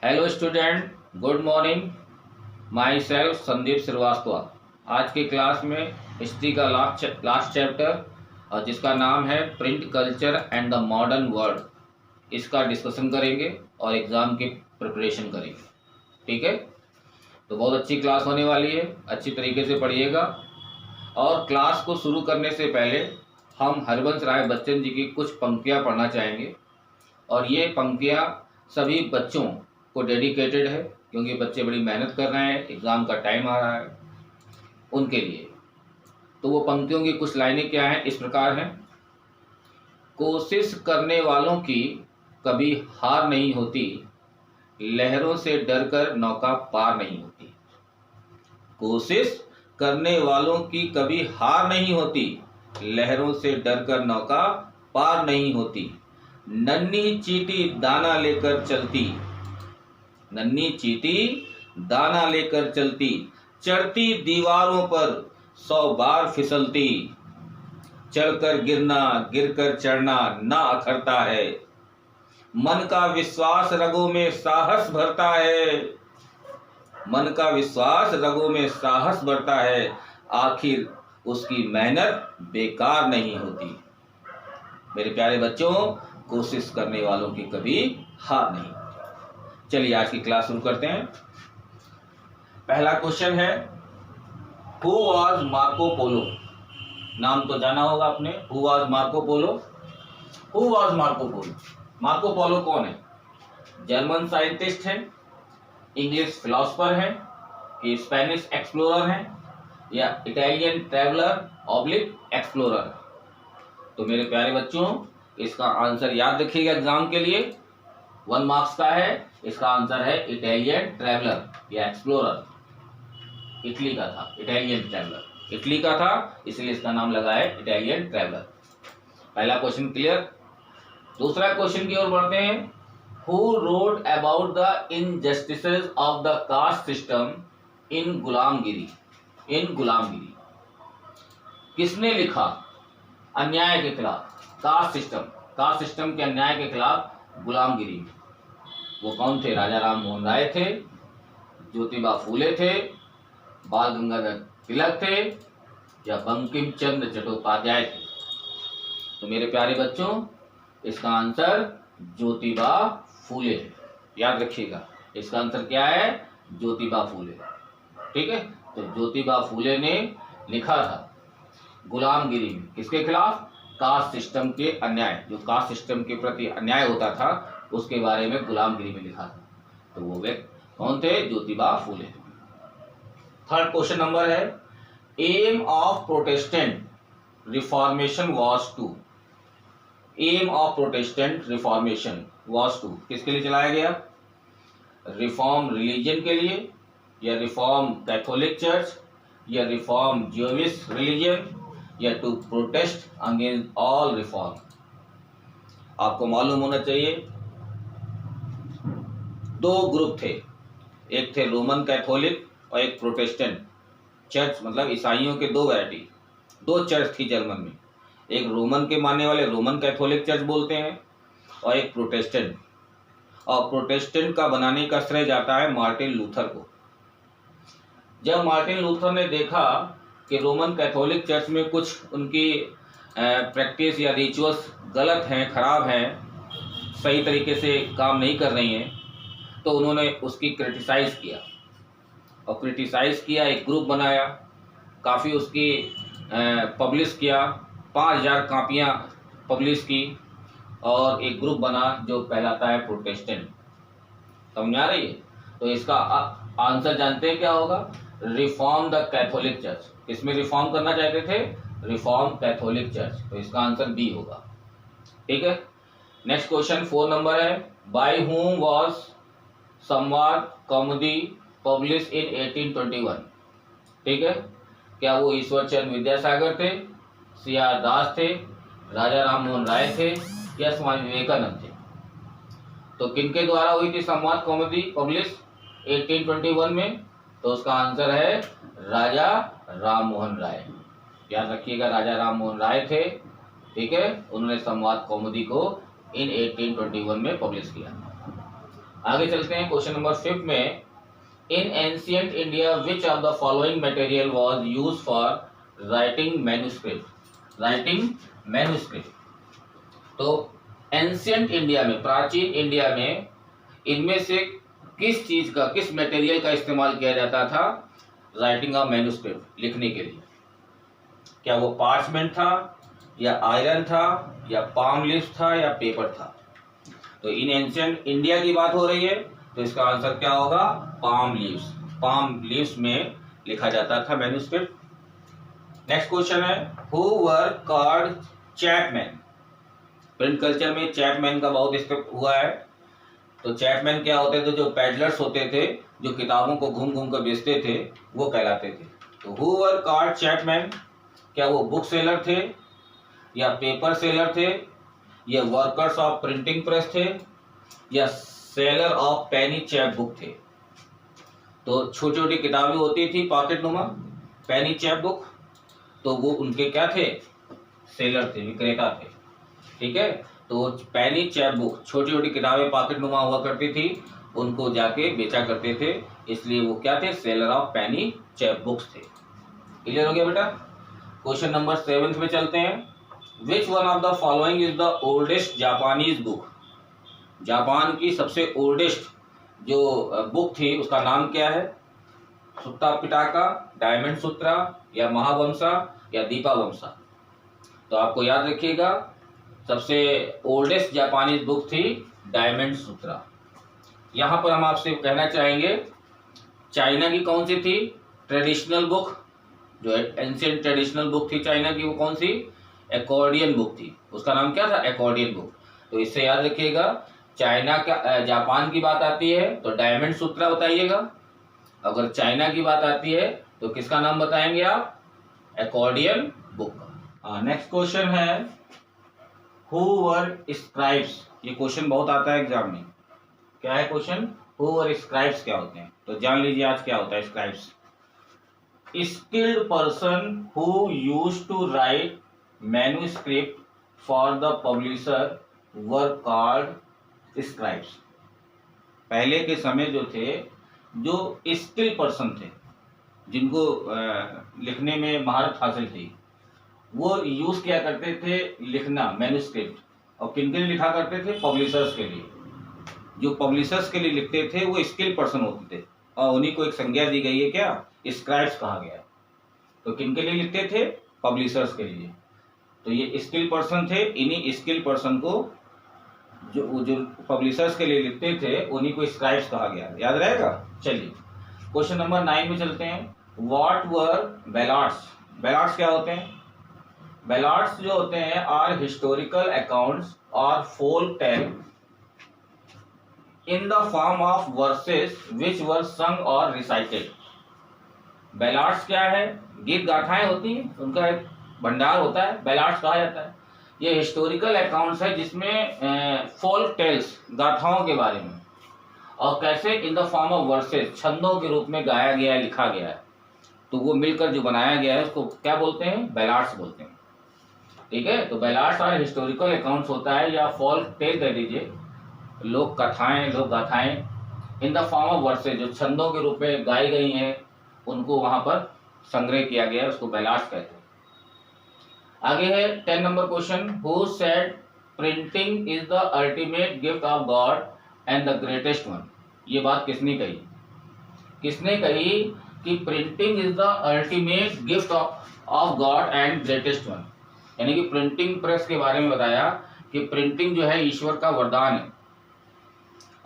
Hello student, good morning. Myself Sandeep Srivastava. आज की class में हिस्ट्री का लास्ट चैप्टर और जिसका नाम है print culture and the modern world, इसका डिस्कशन करेंगे और एग्ज़ाम की प्रिपरेशन करेंगे। ठीक है, तो बहुत अच्छी क्लास होने वाली है, अच्छी तरीके से पढ़िएगा। और क्लास को शुरू करने से पहले हम हरिवंश राय बच्चन जी की कुछ पंक्तियाँ पढ़ना चाहेंगे और ये पंक्तियाँ सभी बच्चों को डेडिकेटेड है, क्योंकि बच्चे बड़ी मेहनत कर रहे हैं, एग्ज़ाम का टाइम आ रहा है उनके लिए। तो वो पंक्तियों की कुछ लाइनें क्या हैं, इस प्रकार हैं। कोशिश करने वालों की कभी हार नहीं होती, लहरों से डरकर नौका पार नहीं होती। कोशिश करने वालों की कभी हार नहीं होती, लहरों से डरकर नौका पार नहीं होती। नन्ही चींटी दाना लेकर चलती, नन्ही चींटी दाना लेकर चलती, चढ़ती दीवारों पर 100 बार फिसलती। चढ़कर गिरना, गिरकर चढ़ना ना अखरता है, मन का विश्वास रगों में साहस भरता है। मन का विश्वास रगों में साहस भरता है, आखिर उसकी मेहनत बेकार नहीं होती। मेरे प्यारे बच्चों, कोशिश करने वालों की कभी हार नहीं। चलिए आज की क्लास शुरू करते हैं। पहला क्वेश्चन है, हु वाज मार्को पोलो। नाम तो जाना होगा आपने, who was Marco Polo. Who was Marco Polo, Marco Polo कौन है? जर्मन साइंटिस्ट हैं, इंग्लिश फिलोसफर हैं, कि स्पेनिश एक्सप्लोरर हैं, या इटालियन ट्रैवलर ऑब्लिक एक्सप्लोरर। तो मेरे प्यारे बच्चों, इसका आंसर याद रखिएगा एग्जाम के लिए, 1 मार्क्स का है। इसका आंसर है इटालियन ट्रैवलर या एक्सप्लोरर। इटली का था, इटालियन ट्रैवलर इटली का था, इसलिए इसका नाम लगा है इटालियन ट्रैवलर। पहला क्वेश्चन क्लियर। दूसरा क्वेश्चन की ओर बढ़ते हैं। Who wrote about the injustices of the caste system in गुलामगिरी। इन गुलामगिरी किसने लिखा? अन्याय के खिलाफ, कास्ट सिस्टम के अन्याय के खिलाफ गुलामगिरी में। वो कौन थे? राजा राम मोहन राय थे, ज्योतिबा फूले थे, बाल गंगाधर तिलक थे, या बंकिम चंद्र चट्टोपाध्याय थे। तो मेरे प्यारे बच्चों, इसका आंसर ज्योतिबा फूले। याद रखिएगा, इसका आंसर क्या है? ज्योतिबा फूले। ठीक है, तो ज्योतिबा फूले ने लिखा था गुलामगिरी में, किसके खिलाफ? कास्ट सिस्टम के अन्याय, जो कास्ट सिस्टम के प्रति अन्याय होता था उसके बारे में गुलामगिरी में लिखा था। तो वो व्यक्ति कौन थे? Jyotiba Phule. Third question number है, aim of Protestant Reformation was to. Aim of Protestant Reformation was to किसके लिए चलाया गया? रिफॉर्म रिलीजन के लिए, या रिफॉर्म कैथोलिक चर्च, या रिफॉर्म ज्यूइश रिलीजन, या to protest against all reform. आपको मालूम होना चाहिए, 2 ग्रुप थे, एक थे रोमन कैथोलिक और एक प्रोटेस्टेंट चर्च, मतलब ईसाइयों के 2 वैरायटी, 2 चर्च थी जर्मन में। एक रोमन के मानने वाले रोमन कैथोलिक चर्च बोलते हैं, और एक प्रोटेस्टेंट। और प्रोटेस्टेंट का बनाने का श्रेय जाता है मार्टिन लूथर को। जब मार्टिन लूथर ने देखा कि रोमन कैथोलिक चर्च में कुछ उनकी प्रैक्टिस या रिचुअल्स गलत हैं, खराब हैं, सही तरीके से काम नहीं कर रही हैं, तो उन्होंने उसकी क्रिटिसाइज़ किया। और क्रिटिसाइज़ किया, एक ग्रुप बनाया, काफ़ी उसकी पब्लिश किया, 5000 कापियाँ पब्लिश की, और एक ग्रुप बना जो कहलाता है प्रोटेस्टेंट। समझ आ रही है? तो इसका आंसर जानते हैं क्या होगा? Reform the Catholic church. इसमें रिफॉर्म करना चाहते थे, रिफॉर्म कैथोलिक चर्च। तो इसका आंसर बी होगा। ठीक है, नेक्स्ट क्वेश्चन 4 नंबर है, बाय हुम वाज संवाद कौमुदी पब्लिश इन 1821। ठीक है, क्या वो ईश्वर चंद्र विद्यासागर थे, सी.आर. दास थे, राजा राम मोहन राय थे, या स्वामी विवेकानंद थे? तो किनके द्वारा हुई थी संवाद कौमुदी पब्लिश 1821 में? तो उसका आंसर है राजा राम मोहन राय। याद रखिएगा, राजा राम मोहन राय थे। ठीक है, उन्होंने संवाद कौमुदी को इन 1821 में पब्लिश किया। आगे चलते हैं क्वेश्चन नंबर 5 में। In ancient India which of the following material was use for writing manuscript. Writing manuscript. तो एंशियंट इंडिया में, प्राचीन इंडिया में इनमें से किस चीज का, किस मटेरियल का इस्तेमाल किया जाता था राइटिंग ऑफ मैन्युस्क्रिप्ट, लिखने के लिए? क्या वो पार्चमेंट था, या आयरन था, या पाम लीव्स था, या पेपर था? तो इन एंशियंट इंडिया की बात हो रही है, तो इसका आंसर क्या होगा? Palm leaves. पाम लीव्स में लिखा जाता था मैन्युस्क्रिप्ट। नेक्स्ट क्वेश्चन है, who were called Chapman. Print culture में चैपमैन का बहुत इस्तेमाल हुआ है। तो चैपमैन क्या होते थे? जो पैडलर्स होते थे, जो किताबों को घूम घूम कर बेचते थे, वो कहलाते थे। तो हु वर कॉल्ड चैपमैन, क्या वो बुक सेलर थे, या पेपर सेलर थे, या वर्कर्स ऑफ प्रिंटिंग प्रेस थे, या seller of Penney chap book थे? तो छोटी छोटी किताबें होती थी पॉकेट नुमा, पेनी चैप बुक, तो वो उनके क्या थे? सेलर थे, विक्रेता थे। ठीक है, तो पेनी चैप बुक, छोटी छोटी किताबें पॉकेट नुमा हुआ करती थी, उनको जाके बेचा करते थे, इसलिए वो क्या थे? Seller of Penney chap books थे। क्लियर हो गया बेटा? क्वेश्चन नंबर 7 में चलते हैं। Which one of the following is the oldest Japanese book. Japan की सबसे ओल्डेस्ट जो बुक थी उसका नाम क्या है? सुत्ता पिटाका, डायमंड सूत्रा, या महावंशा, या दीपावंशा? तो आपको याद रखिएगा, सबसे ओल्डेस्ट जापानीज बुक थी डायमंड सूत्रा। यहाँ पर हम आपसे कहना चाहेंगे, चाइना की कौन सी थी ट्रेडिशनल बुक? जो एंशिएंट ट्रेडिशनल बुक थी चाइना की, वो कौन सी? एकॉर्डियन बुक थी। उसका नाम क्या था? Accordion book. तो इससे याद रखिएगा, चाइना का, जापान की बात आती है तो डायमंड सूत्रा बताइएगा। अगर चाइना की बात आती है तो किसका नाम बताएंगे आप? एकॉर्डियन बुक का। नेक्स्ट क्वेश्चन है, हु वर स्क्राइब्स। ये क्वेश्चन बहुत आता है एग्जाम में। क्या है क्वेश्चन? हु वर स्क्राइब्स क्या होते हैं? तो जान लीजिए आज क्या होता है scribes. Skilled person who used to write manuscript for the publisher were called scribes. पहले के समय जो थे, जो स्किल पर्सन थे, जिनको लिखने में महारत हासिल थी, वो यूज किया करते थे लिखना मैन्युस्क्रिप्ट। और किन के लिए लिखा करते थे? पब्लिशर्स के लिए। जो पब्लिशर्स के लिए लिखते थे वो स्किल पर्सन होते थे, और उन्हीं को एक संज्ञा दी गई है, क्या? स्क्राइब्स कहा गया है। तो किन के लिए लिखते थे? पब्लिशर्स के लिए। तो ये स्किल पर्सन थे, इन्हीं स्किल पर्सन को, जो पब्लिशर्स के लिए लिखते थे, उन्हीं को स्क्राइब्स कहा गया। याद रहेगा? चलिए क्वेश्चन नंबर 9 में चलते हैं। What were बैलाड्स। बैलाड्स क्या होते हैं? बैलाड्स जो होते हैं आर हिस्टोरिकल अकाउंट्स और folk tale in the form of verses which were sung और रिसाइटेड। बैलाड्स क्या है? गीत गाथाएं होती हैं, उनका एक भंडार होता है, बैलाड्स कहा जाता है। ये हिस्टोरिकल अकाउंट्स है जिसमें फोल्क टेल्स, गाथाओं के बारे में, और कैसे? In the form of verses, छंदों के रूप में गाया गया है, लिखा गया है। तो वो मिलकर जो बनाया गया है उसको क्या बोलते हैं? बैलाड्स बोलते हैं। ठीक है, तो बैलाड्स और हिस्टोरिकल अकाउंट्स होता है, या फोल्क टेल कह दीजिए, लोक कथाएं, लोक गाथाएं, in the form of verses, जो छंदों के रूप में गाई गई हैं, उनको वहां पर संग्रह किया गया है, उसको बैलाड्स कहते हैं। आगे है 10 number question. Who said printing is the ultimate gift of God and the greatest one. ये बात किसने कही? किसने कही कि printing is the ultimate gift of God and greatest one? यानी कि प्रिंटिंग प्रेस के बारे में बताया कि प्रिंटिंग जो है ईश्वर का वरदान है,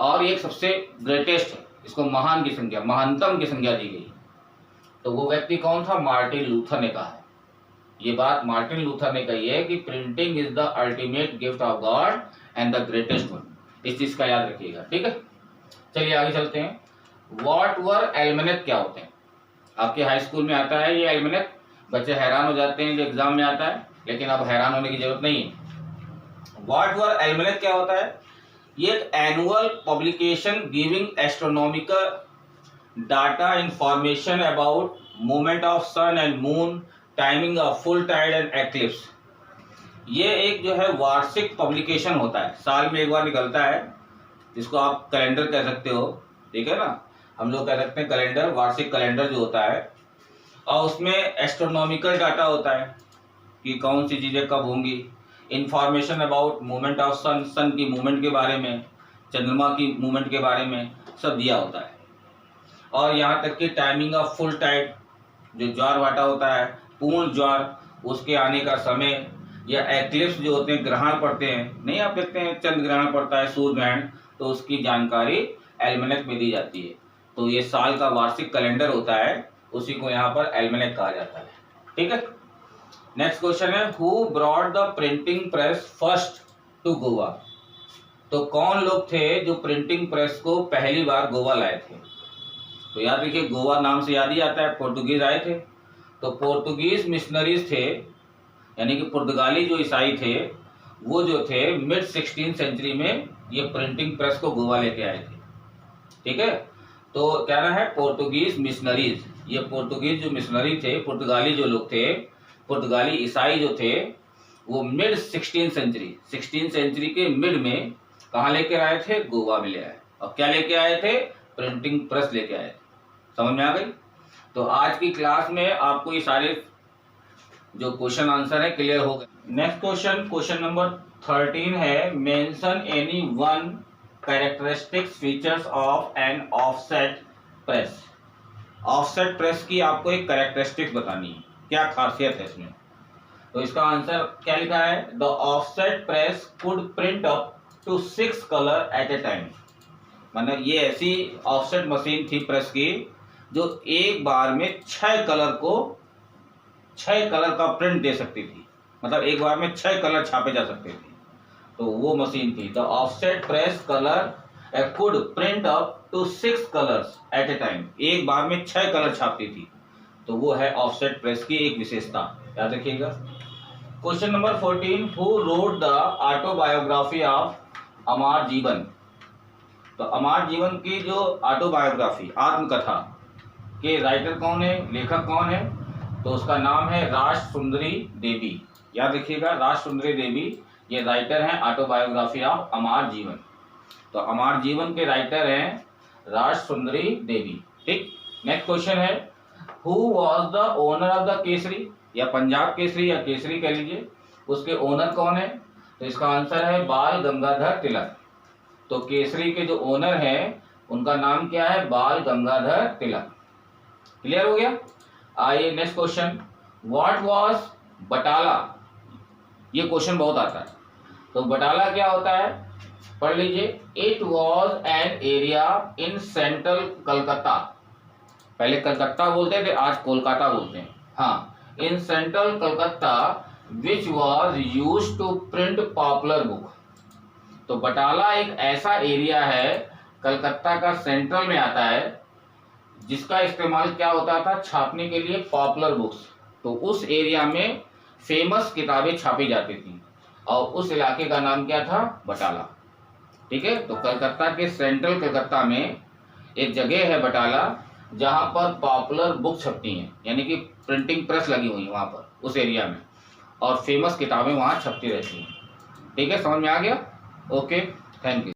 और ये सबसे ग्रेटेस्ट है, इसको महान की संज्ञा, महानतम की संज्ञा दी गई। तो वो व्यक्ति कौन था? मार्टिन लूथर ने कहा है। ये बात मार्टिन लूथर ने कही है कि printing is the ultimate gift of God and the greatest one. इस चीज का याद रखिएगा। ठीक है, चलिए आगे चलते हैं। व्हाट वर एल्मेनेक क्या होते हैं? आपके हाई स्कूल में आता है ये एल्मेनेक। बच्चे हैरान हो जाते हैं जो एग्जाम में आता है, लेकिन अब हैरान होने की जरूरत नहीं है। व्हाट वर एल्मेनेक क्या होता है? ये एक annual publication giving astronomical data information about movement of sun and moon, timing of full tide and eclipse. ये एक जो है वार्षिक पब्लिकेशन होता है, साल में एक बार निकलता है, जिसको आप कैलेंडर कह सकते हो, ठीक है ना, हम लोग कह सकते हैं कैलेंडर, वार्षिक कैलेंडर जो होता है, और उसमें एस्ट्रोनॉमिकल डाटा होता है कि कौन सी चीज़ें कब होंगी, इंफॉर्मेशन अबाउट मूवमेंट ऑफ सन, सन की मूवमेंट के बारे में, चंद्रमा की मूवमेंट के बारे में सब दिया होता है। और यहाँ तक कि टाइमिंग ऑफ फुल टाइड, जो ज्वार भाटा होता है, पूर्ण ज्वार, उसके आने का समय, या एक्लिप्स जो होते हैं, ग्रहण पड़ते हैं, नहीं आप देखते हैं चंद्र ग्रहण पड़ता है, सूर्य ग्रहण, तो उसकी जानकारी एल्मेनेक में दी जाती है। तो ये साल का वार्षिक कैलेंडर होता है, उसी को यहाँ पर एल्मेनेक कहा जाता है, ठीक है। नेक्स्ट क्वेश्चन है, who brought the printing press first to Goa. तो कौन लोग थे जो प्रिंटिंग प्रेस को पहली बार गोवा लाए थे। तो याद रखिए, गोवा नाम से याद ही आता है, पोर्तुगीज आए थे। तो पोर्तुगीज मिशनरीज थे, यानी कि पुर्तगाली जो ईसाई थे, वो जो थे मिड 16th सेंचुरी में ये प्रिंटिंग प्रेस को गोवा लेके आए थे, ठीक है। तो क्या ना है, पोर्तुगीज मिशनरीज, ये पोर्तुगीज जो मिशनरी थे, पुर्तगाली जो लोग थे, पुर्तगाली ईसाई जो थे, वो मिड 16th सेंचुरी के मिड में कहाँ लेके आए थे, गोवा में ले आए। और क्या लेके आए थे, प्रिंटिंग प्रेस लेके आए थे। समझ में आ गई। तो आज की क्लास में आपको ये सारे जो क्वेश्चन आंसर है क्लियर हो गए। नेक्स्ट क्वेश्चन, क्वेश्चन नंबर 13 है, mention any one characteristics features of an offset press. Offset press की आपको एक कैरेक्टरिस्टिक्स बतानी है, क्या खासियत है इसमें। तो इसका आंसर क्या लिखा है, the offset press could print up to 6 colour at a time. मतलब ये ऐसी ऑफसेट मशीन थी प्रेस की जो एक बार में 6 कलर का प्रिंट दे सकती थी, मतलब एक बार में 6 कलर छापे जा सकते थे। तो वो मशीन थी। The offset press colour could print up to 6 colours at a time, एक बार में 6 कलर छापती थी। तो वो है ऑफसेट प्रेस की एक विशेषता, याद रखिएगा। Question number 14, who wrote the autobiography of Amar Jiban. तो अमर जीवन की जो ऑटोबायोग्राफी, आत्मकथा के राइटर कौन है, लेखक कौन है। तो उसका नाम है राजसुंदरी देवी, याद रखिएगा, राजसुंदरी देवी ये राइटर हैं ऑटोबायोग्राफी ऑफ अमर जीवन। तो अमर जीवन के राइटर हैं राजसुंदरी देवी, ठीक। नेक्स्ट क्वेश्चन है, who was the owner of the Kesari, या पंजाब केसरी या केसरी कह लीजिए, उसके ओनर कौन है। तो इसका आंसर है बाल गंगाधर तिलक। तो केसरी के जो ओनर हैं उनका नाम क्या है, बाल गंगाधर तिलक। क्लियर हो गया। आइए next question, what was Batala. ये क्वेश्चन बहुत आता है। तो बटाला क्या होता है, पढ़ लीजिए। It was an area in central Calcutta. पहले कलकत्ता बोलते थे, आज कोलकाता बोलते हैं। हाँ, in central Calcutta which was use to print popular book. तो बटाला एक ऐसा एरिया है, कलकत्ता का सेंट्रल में आता है, जिसका इस्तेमाल क्या होता था, छापने के लिए पॉपुलर बुक्स। तो उस एरिया में फेमस किताबें छापी जाती थी, और उस इलाके का नाम क्या था, बटाला, ठीक है। तो कलकत्ता के सेंट्रल कलकत्ता में एक जगह है बटाला, जहां पर पॉपुलर बुक छपती हैं, यानी कि प्रिंटिंग प्रेस लगी हुई है वहां पर, उस एरिया में, और फेमस किताबें वहां छपती रहती हैं, ठीक है। समझ में आ गया। Okay, thank you.